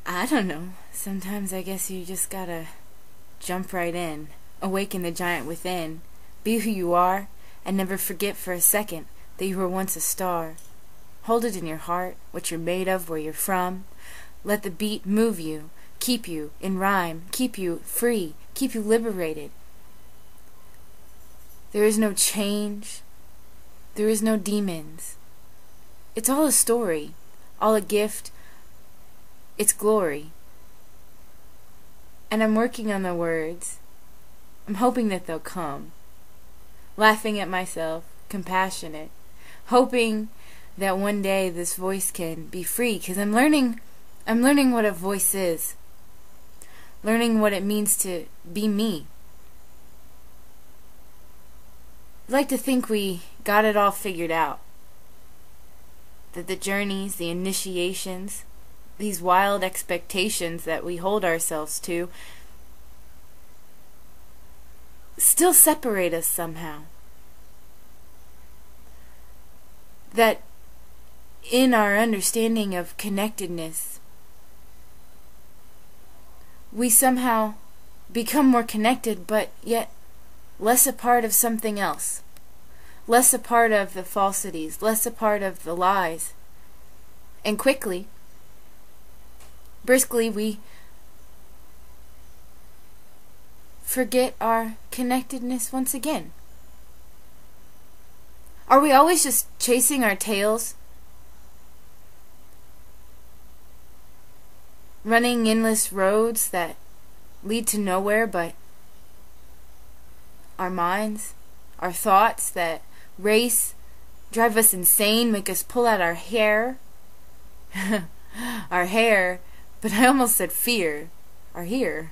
I don't know. Sometimes I guess you just gotta jump right in, awaken the giant within, be who you are, and never forget for a second that you were once a star. Hold it in your heart, what you're made of, where you're from. Let the beat move you, keep you in rhyme, keep you free, keep you liberated. There is no change. There is no demons. It's all a story, all a gift. It's glory. And I'm working on the words. I'm hoping that they'll come. Laughing at myself, compassionate, hoping that one day this voice can be free, because I'm learning what a voice is. Learning what it means to be me. I'd like to think we got it all figured out. That the journeys, the initiations, these wild expectations that we hold ourselves to still separate us somehow. That in our understanding of connectedness, we somehow become more connected, but yet less a part of something else. Less a part of the falsities, less a part of the lies. And quickly, briskly, we forget our connectedness once again. Are we always just chasing our tails? Running endless roads that lead to nowhere but our minds, our thoughts that race, drive us insane, make us pull out our hair. Our hair, but I almost said fear. Our here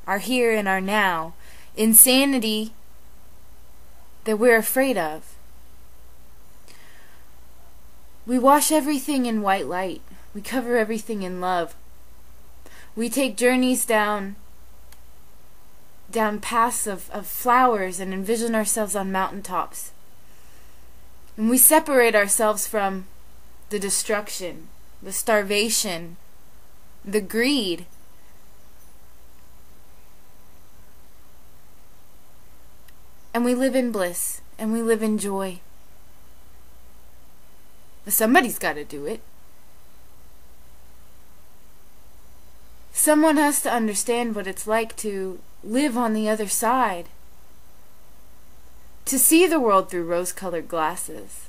and our now. Insanity that we're afraid of. We wash everything in white light. We cover everything in love. We take journeys down paths of flowers and envision ourselves on mountaintops. And we separate ourselves from the destruction, the starvation, the greed. And we live in bliss, and we live in joy. But somebody's got to do it. Someone has to understand what it's like to live on the other side. To see the world through rose-colored glasses.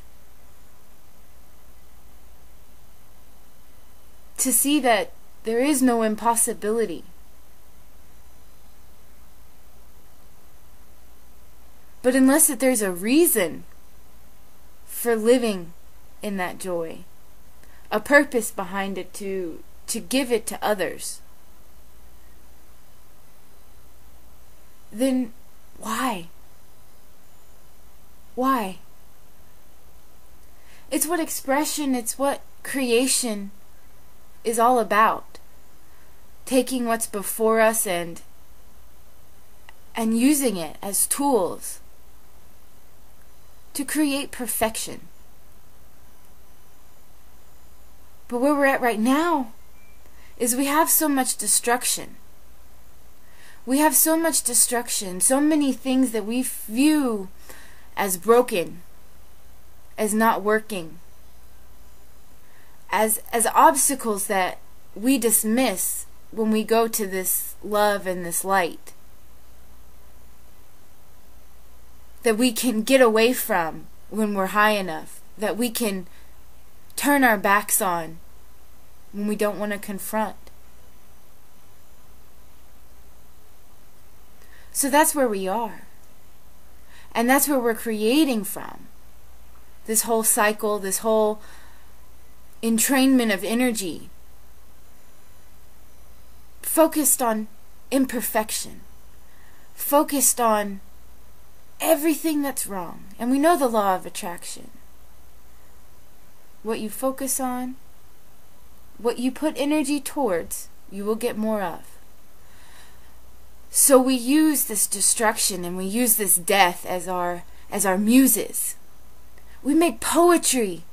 To see that there is no impossibility. But unless that there's a reason for living in that joy, a purpose behind it to give it to others, then why? Why? It's what expression, it's what creation is all about. Taking what's before us and using it as tools to create perfection. But where we're at right now is we have so much destruction. We have so much destruction, so many things that we view as broken, as not working, as obstacles that we dismiss when we go to this love and this light, that we can get away from when we're high enough, that we can turn our backs on when we don't want to confront. So that's where we are. And that's where we're creating from. This whole cycle, this whole entrainment of energy focused on imperfection, focused on everything that's wrong. And we know the law of attraction. What you focus on, what you put energy towards, you will get more of. So we use this destruction and we use this death as our muses. We make poetry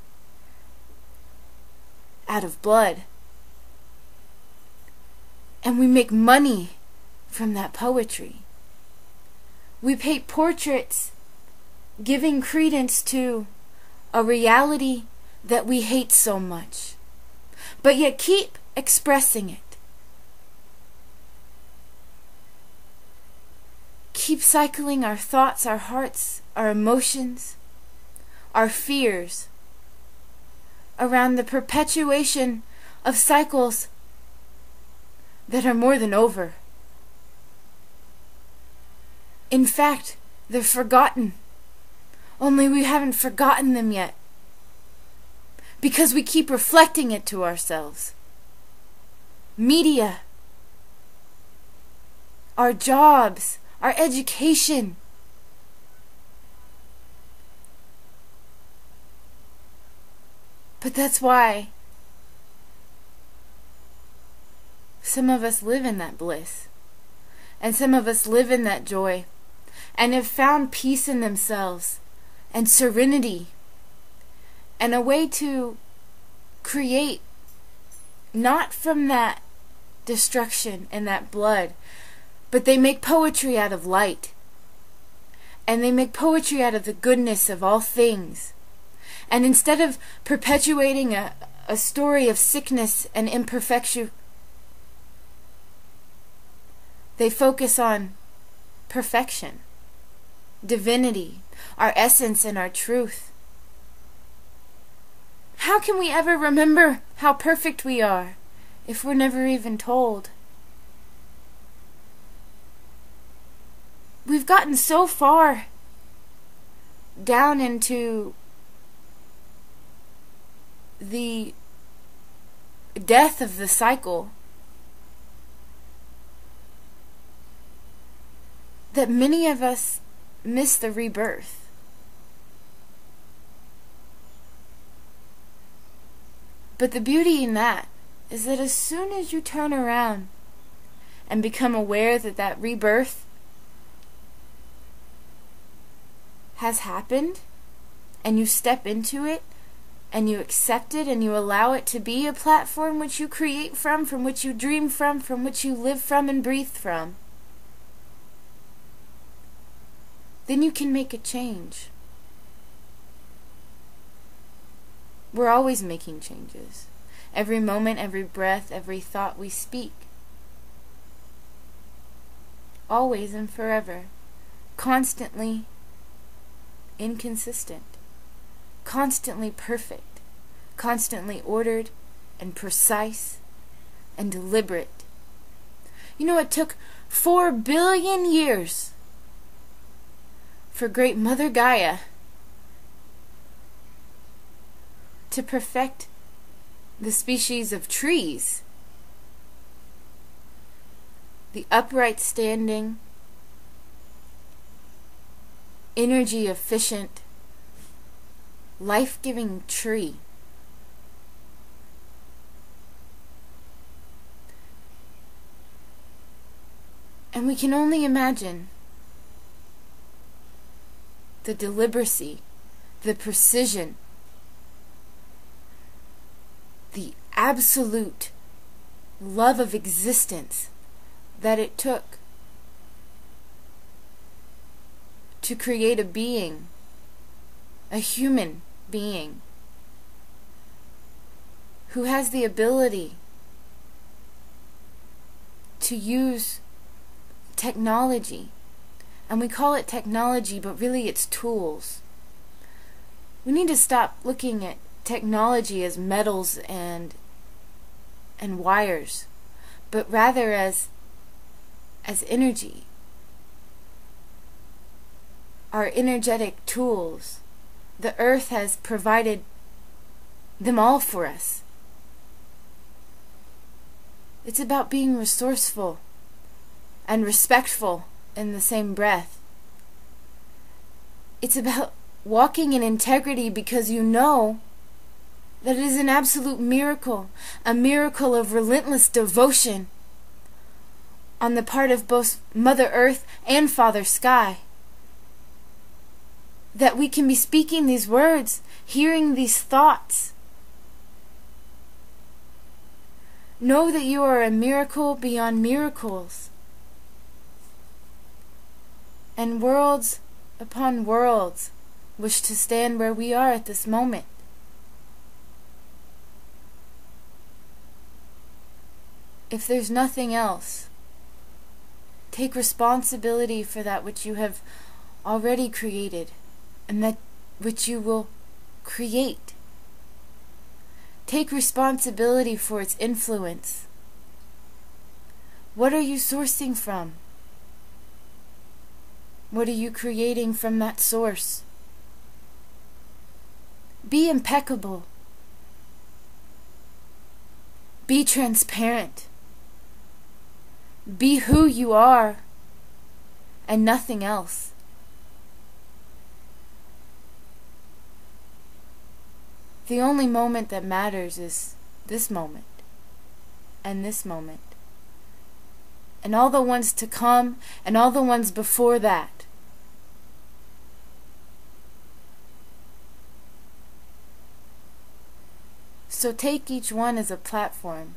out of blood. And we make money from that poetry. We paint portraits giving credence to a reality that we hate so much, but yet keep expressing it. Keep cycling our thoughts, our hearts, our emotions, our fears around the perpetuation of cycles that are more than over. In fact, they're forgotten. Only we haven't forgotten them yet, because we keep reflecting it to ourselves. Media, our jobs, our education. But that's why some of us live in that bliss, and some of us live in that joy, and have found peace in themselves, and serenity, and a way to create not from that destruction and that blood, but they make poetry out of light, and they make poetry out of the goodness of all things. And instead of perpetuating a story of sickness and imperfection, they focus on perfection, divinity, our essence and our truth. How can we ever remember how perfect we are if we're never even told? We've gotten so far down into the death of the cycle that many of us miss the rebirth. But the beauty in that is that as soon as you turn around and become aware that that rebirth has happened, and you step into it, and you accept it, and you allow it to be a platform which you create from which you dream from which you live from and breathe from, then you can make a change. We're always making changes. Every moment, every breath, every thought we speak. Always and forever. Constantly inconsistent. Constantly perfect. Constantly ordered and precise and deliberate. You know, it took 4 billion years for great Mother Gaia to perfect the species of trees. The upright standing, energy efficient, life-giving tree. And we can only imagine the deliberacy, the precision, the absolute love of existence that it took to create a being, a human being, who has the ability to use technology. And we call it technology, but really it's tools. We need to stop looking at technology as metals and wires, but rather as energy. Our energetic tools. The earth has provided them all for us. It's about being resourceful and respectful in the same breath. It's about walking in integrity because you know that it is an absolute miracle, a miracle of relentless devotion on the part of both Mother Earth and Father Sky. That we can be speaking these words, hearing these thoughts, Know that you are a miracle beyond miracles. And worlds upon worlds wish to stand where we are at this moment. If there's nothing else, take responsibility for that which you have already created and that which you will create. Take responsibility for its influence. What are you sourcing from? What are you creating from that source? Be impeccable. Be transparent. Be who you are and nothing else. The only moment that matters is this moment and this moment and all the ones to come and all the ones before that. So take each one as a platform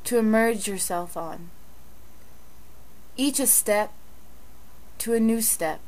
to emerge yourself on. Each a step to a new step.